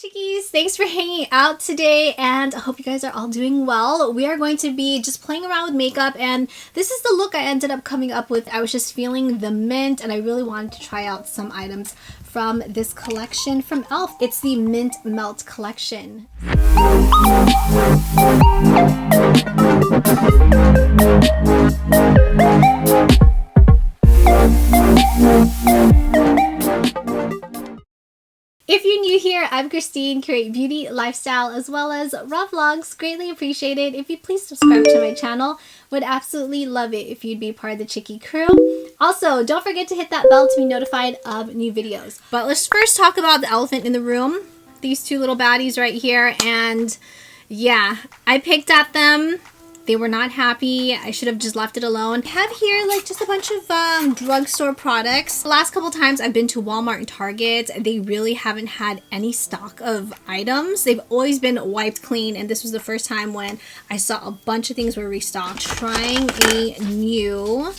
Chickies, thanks for hanging out today, and I hope you guys are all doing well. We are going to be just playing around with makeup, and this is the look I ended up coming up with. I was just feeling the mint, and I really wanted to try out some items from this collection from e.l.f. It's the Mint Melt collection. If you're new here, I'm Christine, create beauty, lifestyle, as well as raw vlogs. Greatly appreciated if you please subscribe to my channel. Would absolutely love it if you'd be part of the Chickie crew. Also, don't forget to hit that bell to be notified of new videos. But let's first talk about the elephant in the room. These two little baddies right here. And yeah, I picked at them. They were not happy. I should have just left it alone. I have here like just a bunch of drugstore products. The last couple times I've been to Walmart and Target, they really haven't had any stock of items. They've always been wiped clean, and this was the first time when I saw a bunch of things were restocked. Trying a new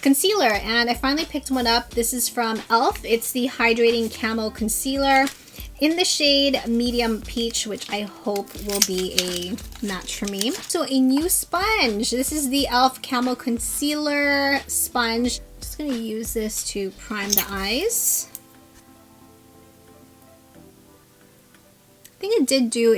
concealer, and I finally picked one up. This is from e.l.f. It's the Hydrating Camo Concealer in the shade Medium Peach, which I hope will be a match for me. So a new sponge. This is the e.l.f. Camo Concealer Sponge. Just gonna use this to prime the eyes. I think it did do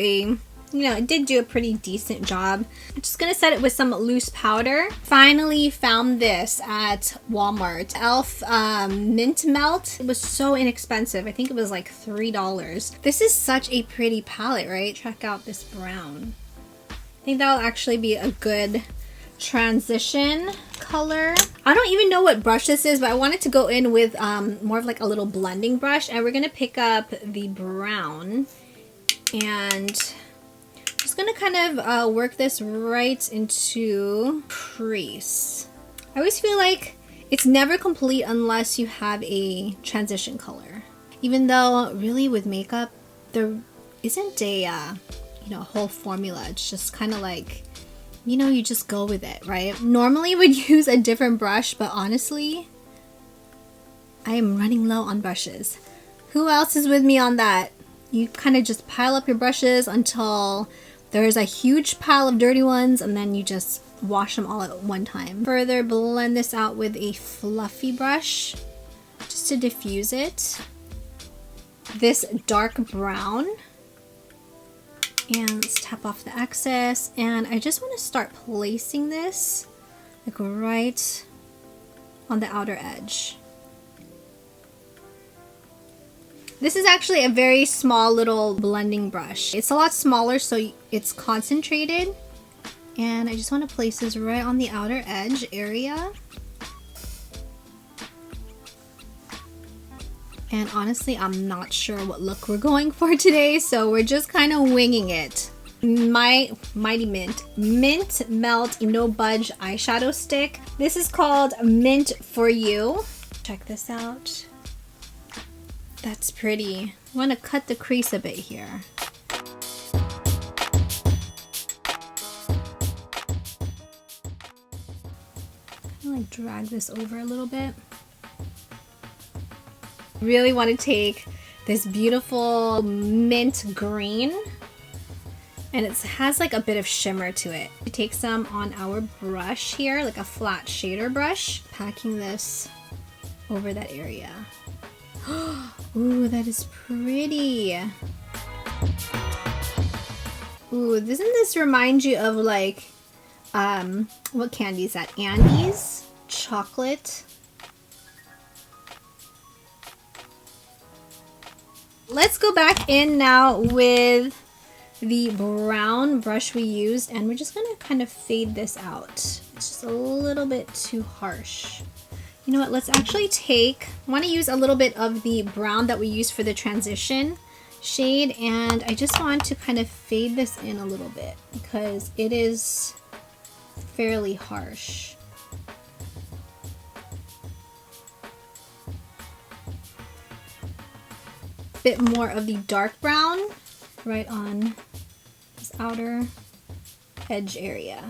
a pretty decent job. I'm just gonna set it with some loose powder. Finally found this at Walmart. e.l.f. Mint Melt. It was so inexpensive. I think it was like $3. This is such a pretty palette, right? Check out this brown. I think that'll actually be a good transition color. I don't even know what brush this is, but I wanted to go in with more of like a little blending brush, and we're gonna pick up the brown and just gonna kind of work this right into crease. I always feel like it's never complete unless you have a transition color. Even though really with makeup, there isn't a whole formula. It's just kind of like, you just go with it, right? Normally would use a different brush, but honestly, I am running low on brushes. Who else is with me on that? You kind of just pile up your brushes until there's a huge pile of dirty ones, and then you just wash them all at one time. Further blend this out with a fluffy brush just to diffuse it. This dark brown. And let's tap off the excess. And I just want to start placing this like right on the outer edge. This is actually a very small little blending brush. It's a lot smaller, so it's concentrated. And I just want to place this right on the outer edge area. And honestly, I'm not sure what look we're going for today, so we're just kind of winging it. My Mighty Mint Melt No Budge eyeshadow stick. This is called Mint For You. Check this out. That's pretty. I want to cut the crease a bit here. Kind of like drag this over a little bit. Really want to take this beautiful mint green, and it has like a bit of shimmer to it. We take some on our brush here, like a flat shader brush, packing this over that area. Ooh, that is pretty. Ooh, doesn't this remind you of like, what candy is that? Andes? Chocolate? Let's go back in now with the brown brush we used, and we're just gonna kind of fade this out. It's just a little bit too harsh. You know what, let's actually I want to use a little bit of the brown that we used for the transition shade, and I just want to kind of fade this in a little bit because it is fairly harsh. Bit more of the dark brown right on this outer edge area.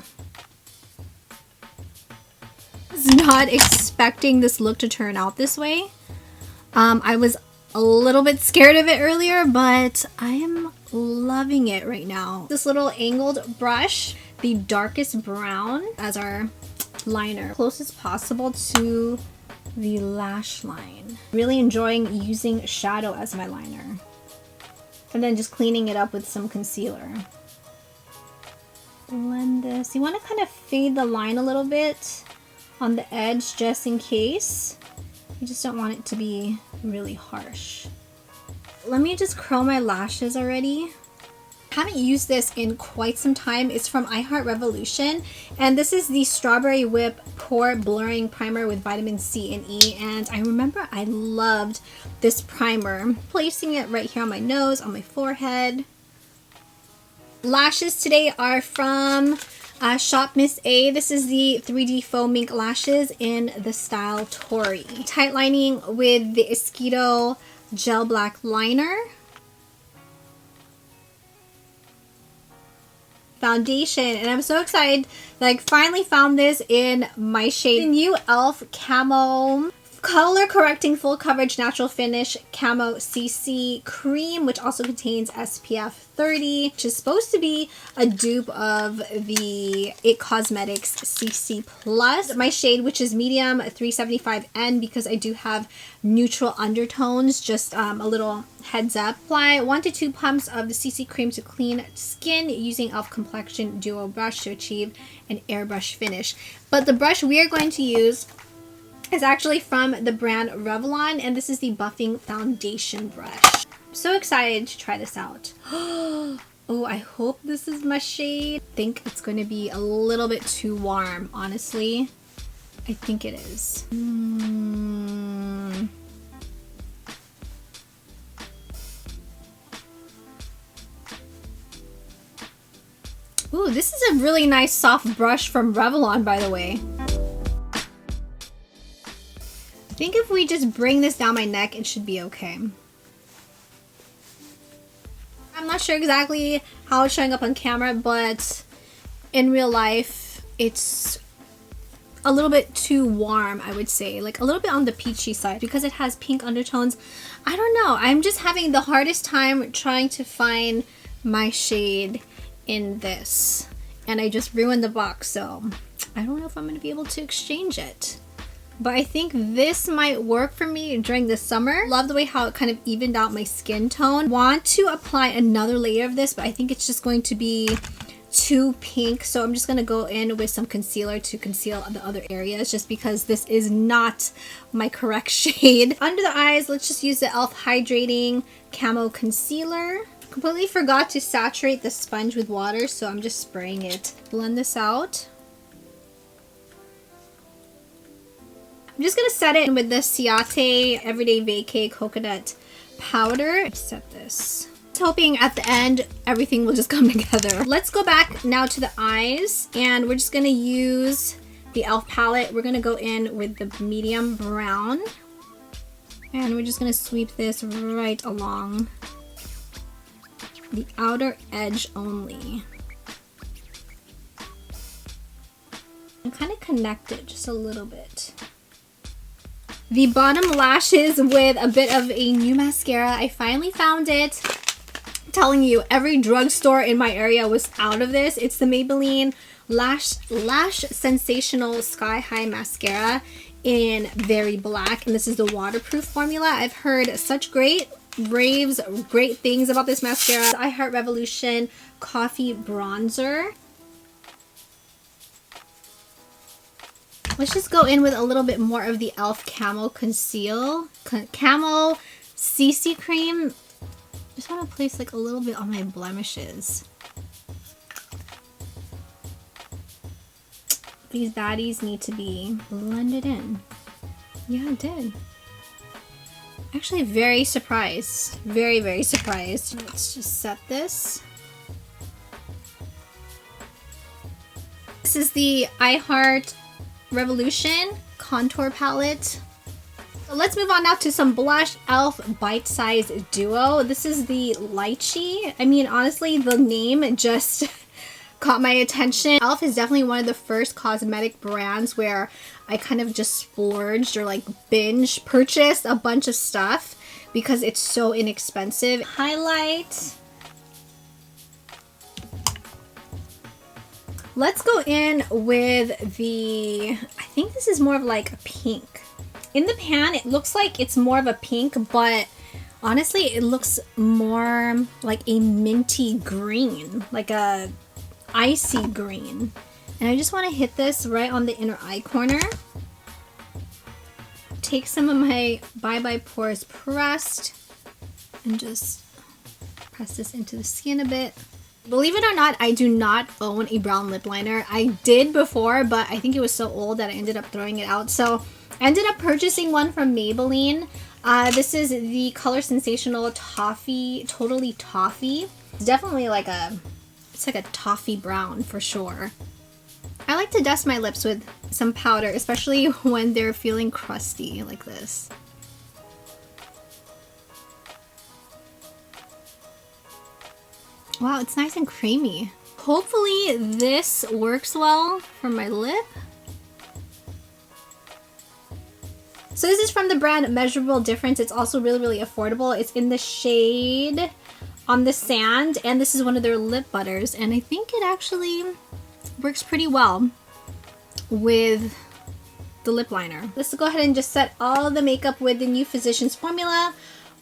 I was not expecting this look to turn out this way. I was a little bit scared of it earlier, but I am loving it right now. This little angled brush, the darkest brown as our liner, close as possible to the lash line. Really enjoying using shadow as my liner. And then just cleaning it up with some concealer. Blend this. You want to kind of fade the line a little bit on the edge just in case. You just don't want it to be really harsh. Let me just curl my lashes already. Haven't used this in quite some time. It's from I Heart Revolution, and this is the Strawberry Whip Pore Blurring Primer with vitamin C and E, and I remember I loved this primer. Placing it right here on my nose, on my forehead. Lashes today are from Shop Miss A. This is the 3D Faux Mink Lashes in the style Tori. Tight lining with the Esquito Gel Black Liner. Foundation, and I'm so excited that I finally found this in my shade. The new e.l.f. Camo Color Correcting Full Coverage Natural Finish Camo CC Cream, which also contains SPF 30, which is supposed to be a dupe of the IT Cosmetics CC Plus. My shade, which is medium 375N, because I do have neutral undertones, just a little heads up. Apply 1 to 2 pumps of the CC cream to clean skin using e.l.f. Complexion Duo Brush to achieve an airbrush finish. But the brush we are going to use is actually from the brand Revlon, and this is the Buffing Foundation Brush. I'm so excited to try this out. Oh, I hope this is my shade. I think it's going to be a little bit too warm, honestly. I think it is. Ooh, this is a really nice soft brush from Revlon, by the way. I think if we just bring this down my neck, it should be okay. I'm not sure exactly how it's showing up on camera, but in real life, it's a little bit too warm, I would say. Like a little bit on the peachy side because it has pink undertones. I don't know. I'm just having the hardest time trying to find my shade in this. And I just ruined the box, so I don't know if I'm going to be able to exchange it. But I think this might work for me during the summer. Love the way how it kind of evened out my skin tone. Want to apply another layer of this, but I think it's just going to be too pink. So I'm just going to go in with some concealer to conceal the other areas, just because this is not my correct shade. Under the eyes, let's just use the e.l.f. Hydrating Camo Concealer. Completely forgot to saturate the sponge with water, so I'm just spraying it. Blend this out. I'm just going to set it with the Ciate Everyday Vacay Coconut Powder. Set this. Hoping at the end everything will just come together. Let's go back now to the eyes, and we're just going to use the e.l.f. palette. We're going to go in with the medium brown, and we're just going to sweep this right along the outer edge only. And kind of connect it just a little bit. The bottom lashes with a bit of a new mascara. I finally found it. I'm telling you, every drugstore in my area was out of this. It's the Maybelline Lash Sensational Sky High Mascara in Very Black. And this is the waterproof formula. I've heard such great raves, great things about this mascara. I Heart Revolution Coffee Bronzer. Let's just go in with a little bit more of the e.l.f. Camo Camo CC Cream. Just want to place like a little bit on my blemishes. These baddies need to be blended in. Yeah, it did. Actually, very surprised. Very, very surprised. Let's just set this. This is the I Heart Revolution Contour Palette. So let's move on now to some blush. e.l.f. Bite Size Duo. This is the Lychee. I mean, honestly, the name just caught my attention. e.l.f. is definitely one of the first cosmetic brands where I kind of just splurged or like binge purchased a bunch of stuff because it's so inexpensive. Highlight. Let's go in with the, I think this is more of like a pink. In the pan, it looks like it's more of a pink, but honestly, it looks more like a minty green, like a icy green. And I just want to hit this right on the inner eye corner. Take some of my Bye Bye Pores pressed and just press this into the skin a bit. Believe it or not, I do not own a brown lip liner. I did before, but I think it was so old that I ended up throwing it out. So I ended up purchasing one from Maybelline. This is the Color Sensational Toffee, Totally Toffee. It's definitely like it's like a toffee brown for sure. I like to dust my lips with some powder, especially when they're feeling crusty like this. Wow, it's nice and creamy. Hopefully this works well for my lip. So this is from the brand Measurable Difference. It's also really, really affordable. It's in the shade On the Sand, and this is one of their lip butters, and I think it actually works pretty well with the lip liner. Let's go ahead and just set all the makeup with the new Physicians Formula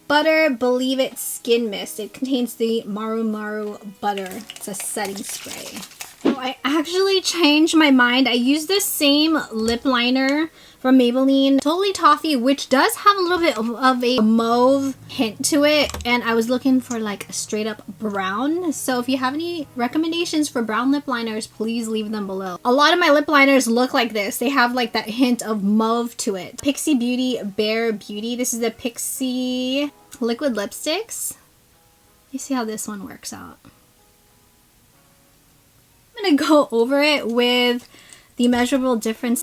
Butter Blvd Skin Mist. It contains the Maru Maru butter. It's a setting spray. Oh, I actually changed my mind. I used this same lip liner from Maybelline, Totally Toffee, which does have a little bit of a mauve hint to it, and I was looking for like a straight up brown. So if you have any recommendations for brown lip liners, please leave them below. A lot of my lip liners look like this. They have like that hint of mauve to it. Pixie Beauty Bare Beauty. This is the Pixie liquid lipsticks. You see how this one works out. I'm gonna go over it with the Measurable Difference.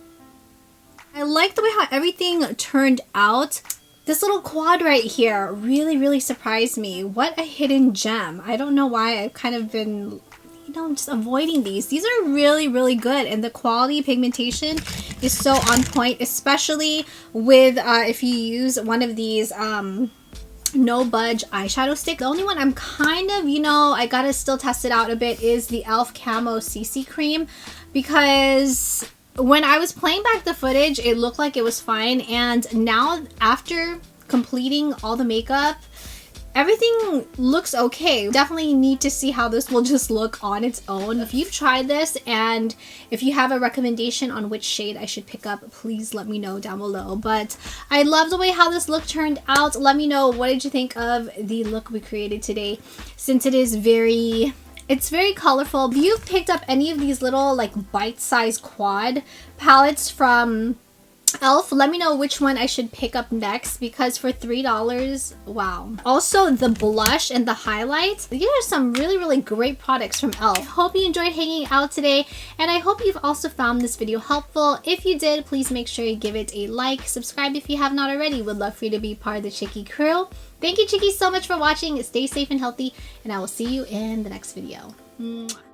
I like the way how everything turned out. This little quad right here really, really surprised me. What a hidden gem. I don't know why I've kind of been, you know, just avoiding these. These are really, really good, and the quality pigmentation is so on point, especially with if you use one of these No Budge eyeshadow stick. The only one I'm kind of, you know, I gotta still test it out a bit is the e.l.f. Camo CC Cream, because when I was playing back the footage, it looked like it was fine, and now after completing all the makeup, everything looks okay. Definitely need to see how this will just look on its own. If you've tried this and if you have a recommendation on which shade I should pick up, please let me know down below. But I love the way how this look turned out. Let me know, what did you think of the look we created today, since it is very... It's very colorful. If you've picked up any of these little like bite-sized quad palettes from e.l.f., let me know which one I should pick up next, because for $3, wow. Also, the blush and the highlights, these are some really, really great products from e.l.f. I hope you enjoyed hanging out today, and I hope you've also found this video helpful. If you did, please make sure you give it a like, subscribe if you have not already. Would love for you to be part of the Chicky crew. Thank you, Chickies, so much for watching. Stay safe and healthy, and I will see you in the next video. Mwah.